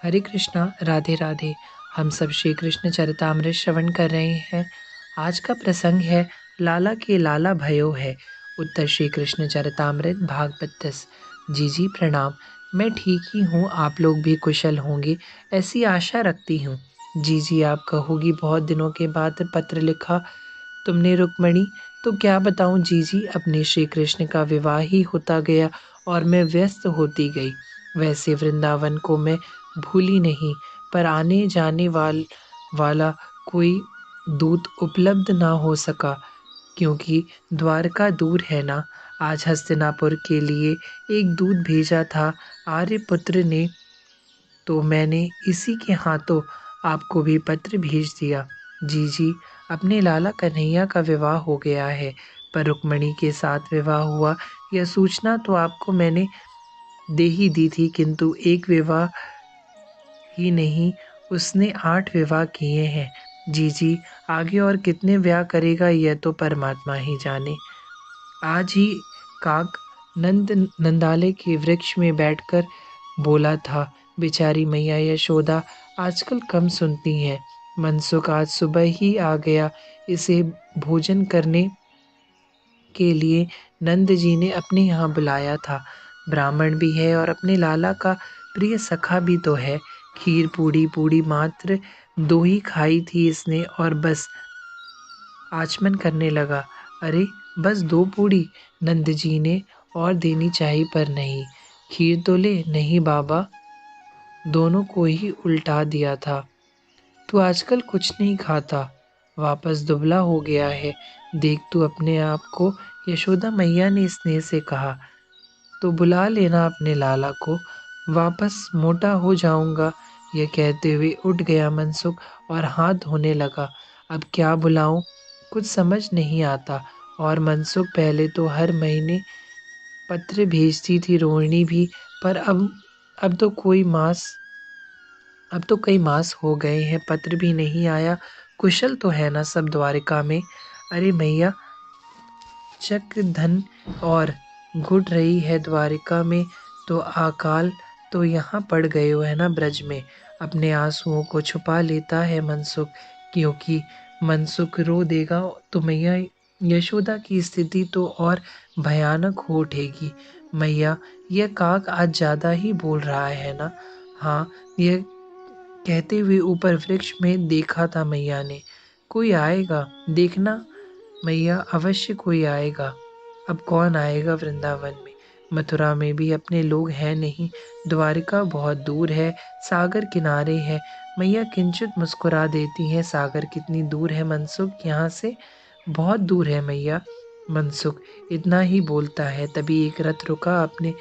हरे कृष्णा, राधे राधे। हम सब श्री कृष्ण चरितामृत श्रवण कर रहे हैं। आज का प्रसंग है लाला के लाला भयो है। उत्तर श्री कृष्ण चरितामृत भागवत 10। जी जी प्रणाम। मैं ठीक ही हूँ, आप लोग भी कुशल होंगे ऐसी आशा रखती हूँ। जी जी, आप कहोगी बहुत दिनों के बाद पत्र लिखा तुमने रुक्मणी। तो क्या बताऊं जी जी, अपने श्री कृष्ण का विवाह ही होता गया और मैं व्यस्त होती गई। वैसे वृंदावन को मैं भूली नहीं, पर आने जाने वाला कोई दूत उपलब्ध ना हो सका, क्योंकि द्वारका दूर है ना। आज हस्तिनापुर के लिए एक दूत भेजा था आर्यपुत्र ने, तो मैंने इसी के हाथों आपको भी पत्र भेज दिया। जी जी, अपने लाला कन्हैया का विवाह हो गया है, पर रुक्मणी के साथ विवाह हुआ यह सूचना तो आपको मैंने दे ही दी थी, किंतु एक विवाह ही नहीं, उसने 8 विवाह किए हैं। जी जी, आगे और कितने ब्याह करेगा यह तो परमात्मा ही जाने। आज ही काक नंदालय के वृक्ष में बैठकर बोला था, बेचारी मैया यशोदा आजकल कम सुनती हैं। मनसुख आज सुबह ही आ गया इसे भोजन करने के लिए। नंद जी ने अपने यहाँ बुलाया था। ब्राह्मण भी है और अपने लाला का प्रिय सखा भी तो है। खीर पूड़ी पूड़ी मात्र 2 ही खाई थी इसने और बस आचमन करने लगा। अरे बस 2 पूड़ी, नंद जी ने और देनी चाहिए पर नहीं। खीर तो ले। नहीं बाबा, दोनों को ही उल्टा दिया था। तू आजकल कुछ नहीं खाता, वापस दुबला हो गया है। देख तू अपने आप को, यशोदा मैया ने स्नेह से कहा। तो बुला लेना अपने लाला को, वापस मोटा हो जाऊंगा। यह कहते हुए उठ गया मनसुख और हाथ धोने लगा। अब क्या बुलाऊं, कुछ समझ नहीं आता। और मनसुख पहले तो हर महीने पत्र भेजती थी रोहिणी भी, पर अब तो अब तो कई मास हो गए हैं, पत्र भी नहीं आया। कुशल तो है ना सब द्वारिका में। अरे मैया, चक्र धन और घुट रही है द्वारिका में, तो अकाल तो यहाँ पड़ गए हो है ना ब्रज में। अपने आंसुओं को छुपा लेता है मनसुख, क्योंकि मनसुख रो देगा तो मैया यशोदा की स्थिति तो और भयानक हो उठेगी। मैया, यह काक आज ज्यादा ही बोल रहा है ना। हाँ, यह कहते हुए ऊपर वृक्ष में देखा था मैया ने। कोई आएगा देखना मैया, अवश्य कोई आएगा। अब कौन आएगा वृंदावन में। मथुरा में भी अपने लोग हैं नहीं। द्वारिका बहुत दूर है, सागर किनारे है। मैया किंचित मुस्कुरा देती हैं। सागर कितनी दूर है मनसुख यहाँ से। बहुत दूर है मैया। मनसुख इतना ही बोलता है, तभी एक रथ रुका। अपने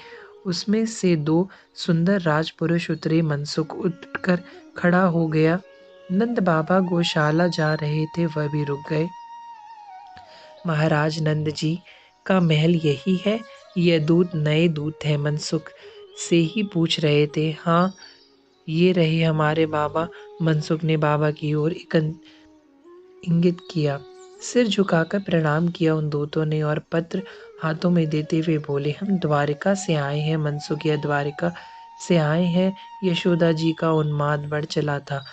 उसमें से 2 सुंदर राजपुरुष उतरे। मनसुख उठकर खड़ा हो गया। नंद बाबा गौशाला जा रहे थे, वह भी रुक गए। महाराज नंद जी का महल यही है। यह दूत नए दूत है, मनसुख से ही पूछ रहे थे। हाँ, ये रहे हमारे बाबा। मनसुख ने बाबा की ओर इंगित किया। सिर झुकाकर प्रणाम किया उन दूतों ने और पत्र हाथों में देते हुए बोले, हम द्वारिका से आए हैं मनसुख। यह द्वारिका से आए हैं। यशोदा जी का उन्माद बढ़ चला था,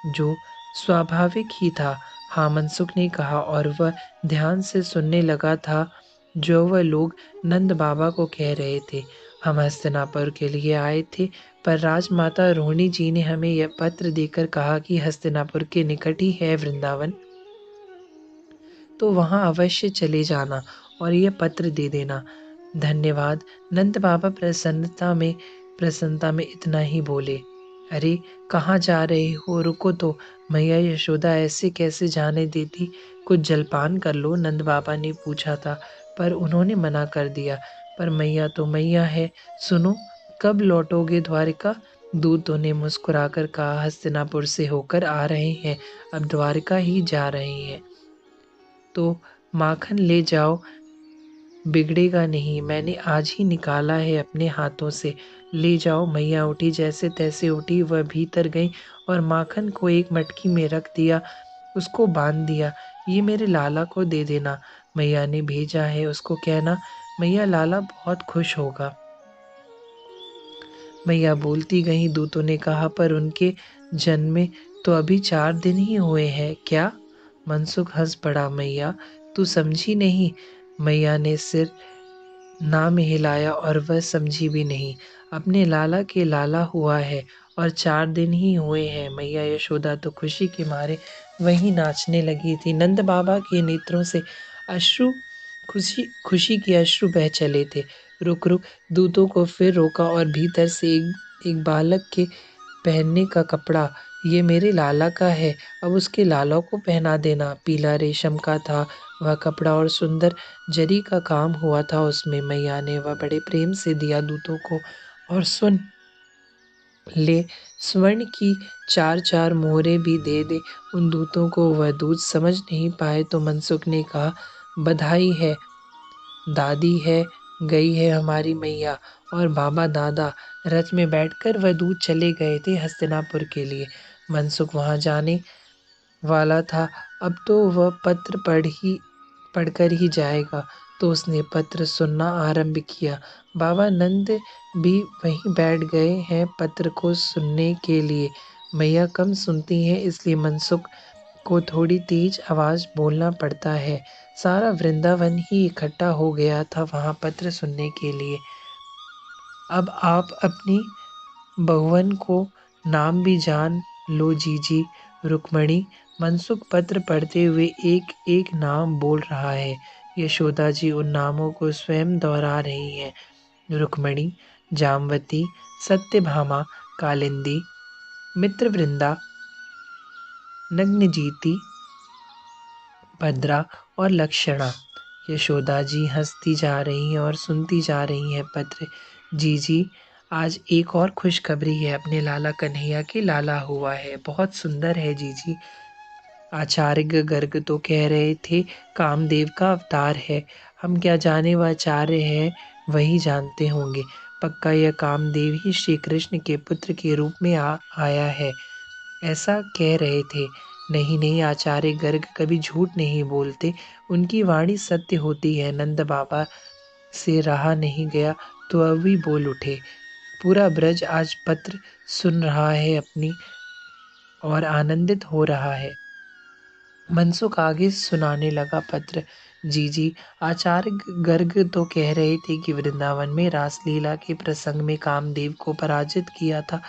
जो स्वाभाविक ही था। हाँ, मनसुख ने कहा, और वह ध्यान से सुनने लगा था जो वह लोग नंद बाबा को कह रहे थे। हम हस्तिनापुर के लिए आए थे, पर राजमाता रोहिणी जी ने हमें यह पत्र देकर कहा कि हस्तिनापुर के निकट ही है वृंदावन, तो वहां अवश्य चले जाना और यह पत्र दे देना। धन्यवाद। नंद बाबा प्रसन्नता में इतना ही बोले। अरे कहाँ जा रहे हो, रुको तो। मैया यशोदा ऐसे कैसे जाने देती, कुछ जलपान कर लो, नंद बाबा ने पूछा था, पर उन्होंने मना कर दिया। पर मैया तो मैया है। सुनो, कब लौटोगे द्वारिका। दूतों ने मुस्कुराकर कहा, हस्तिनापुर से होकर आ रहे हैं, अब द्वारिका ही जा रहे हैं। तो माखन ले जाओ, बिगड़ेगा नहीं, मैंने आज ही निकाला है अपने हाथों से। ले जाओ। मैया उठी, जैसे तैसे उठी, वह भीतर गई और माखन को एक मटकी में रख दिया, उसको बांध दिया। ये मेरे लाला को दे देना, मैया ने भेजा है, उसको कहना। मैया, लाला बहुत खुश होगा। मैया बोलती गईं। दूतों ने कहा, पर उनके जन्मे तो अभी 4 दिन ही हुए हैं। क्या? मनसुख हंस पड़ा। मैया, तू समझी नहीं? मैया ने सिर ना में हिलाया और वह समझी भी नहीं। अपने लाला के लाला हुआ है और 4 दिन ही हुए हैं। मैया यशोदा तो खुशी के मारे वहीं नाचने लगी थी। नंद बाबा के नेत्रों से अश्रु खुशी खुशी के अश्रु बह चले थे। रुक रुक, दूतों को फिर रोका और भीतर से एक बालक के पहनने का कपड़ा, ये मेरे लाला का है, अब उसके लाला को पहना देना। पीला रेशम का था वह कपड़ा और सुंदर जरी का काम हुआ था उसमें। मैया ने वह बड़े प्रेम से दिया दूतों को। और सुन ले, स्वर्ण की 4-4 मोहरें भी दे दे उन दूतों को। वह दूत समझ नहीं पाए तो मनसुख ने कहा, बधाई है दादी है, गई है हमारी मैया। और बाबा दादा रथ में बैठकर वह दूत चले गए थे हस्तिनापुर के लिए। मनसुख वहां जाने वाला था। अब तो वह पत्र पढ़कर ही जाएगा। तो उसने पत्र सुनना आरंभ किया। बाबा नंद भी वहीं बैठ गए हैं पत्र को सुनने के लिए। मैया कम सुनती हैं, इसलिए मनसुख को थोड़ी तेज आवाज बोलना पड़ता है। सारा वृंदावन ही इकट्ठा हो गया था वहां पत्र सुनने के लिए। अब आप अपनी बहुवन को नाम भी जान लो जीजी। रुक्मणी, मनसुख पत्र पढ़ते हुए एक एक नाम बोल रहा है। यशोदा जी उन नामों को स्वयं दोहरा रही हैं। रुक्मणी, जामवती, सत्यभामा, कालिंदी, मित्रवृंदा, नग्नजीति, भद्रा और लक्षणा। यशोदा जी हंसती जा रही हैं और सुनती जा रही हैं पत्र। जी आज एक और खुशखबरी है, अपने लाला कन्हैया के लाला हुआ है। बहुत सुंदर है जीजी। आचार्य गर्ग तो कह रहे थे कामदेव का अवतार है। हम क्या जाने वह आचार्य है, वही जानते होंगे। पक्का यह कामदेव ही श्री कृष्ण के पुत्र के रूप में आया है, ऐसा कह रहे थे। नहीं नहीं, आचार्य गर्ग कभी झूठ नहीं बोलते, उनकी वाणी सत्य होती है। नंद बाबा से रहा नहीं गया तो अब भी बोल उठे। पूरा ब्रज आज पत्र सुन रहा है अपनी और आनंदित हो रहा है। मनसुख आगे सुनाने लगा पत्र। जी आचार्य गर्ग तो कह रहे थे कि वृंदावन में रासलीला के प्रसंग में कामदेव को पराजित किया था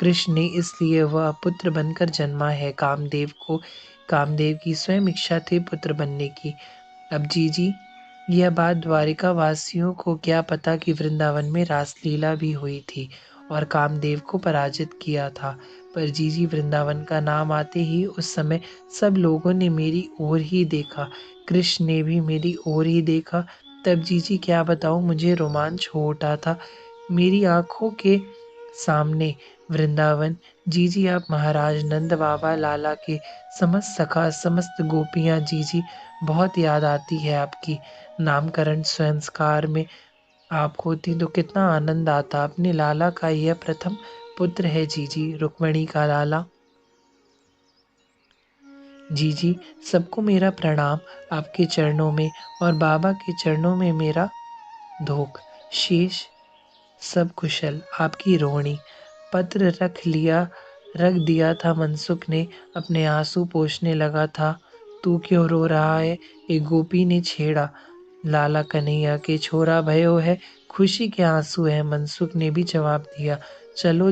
कृष्ण ने, इसलिए वह पुत्र बनकर जन्मा है। कामदेव की स्वयं इच्छा थी पुत्र बनने की। अब जी यह बात द्वारिका वासियों को क्या पता कि वृंदावन में रासलीला भी हुई थी और कामदेव को पराजित किया था। पर जी वृंदावन का नाम आते ही उस समय सब लोगों ने मेरी ओर ही देखा, कृष्ण ने भी मेरी ओर ही देखा। तब जी क्या बताऊं, मुझे रोमांच हो उठा था मेरी आंखों के सामने वृंदावन। जी आप महाराज नंद बाबा लाला के समस्त सखा समस्त गोपियां जी बहुत याद आती है आपकी। नामकरण संस्कार में आप होती तो कितना आनंद आता। अपने लाला का यह प्रथम पुत्र है जी रुक्मणी का लाला। जी सबको मेरा प्रणाम आपके चरणों में और बाबा के चरणों में मेरा धोख। शेष सब कुशल। आपकी रोहिणी। पत्र रख दिया था मनसुख ने, अपने आंसू पोंछने लगा था। तू क्यों रो रहा है, एक गोपी ने छेड़ा। लाला कन्हैया के छोरा भयो है, खुशी के आंसू है, मनसुख ने भी जवाब दिया। चलो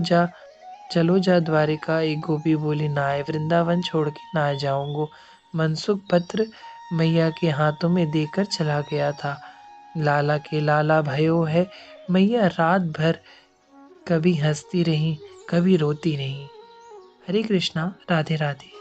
जा द्वारिका, एक गोपी बोली। ना आए, वृंदावन छोड़ के ना जाऊंगो। मनसुख पत्र मैया के हाथों में देकर चला गया था। लाला के लाला भयो है। मैया रात भर कभी हंसती रही, कभी रोती रही। हरे कृष्णा, राधे राधे।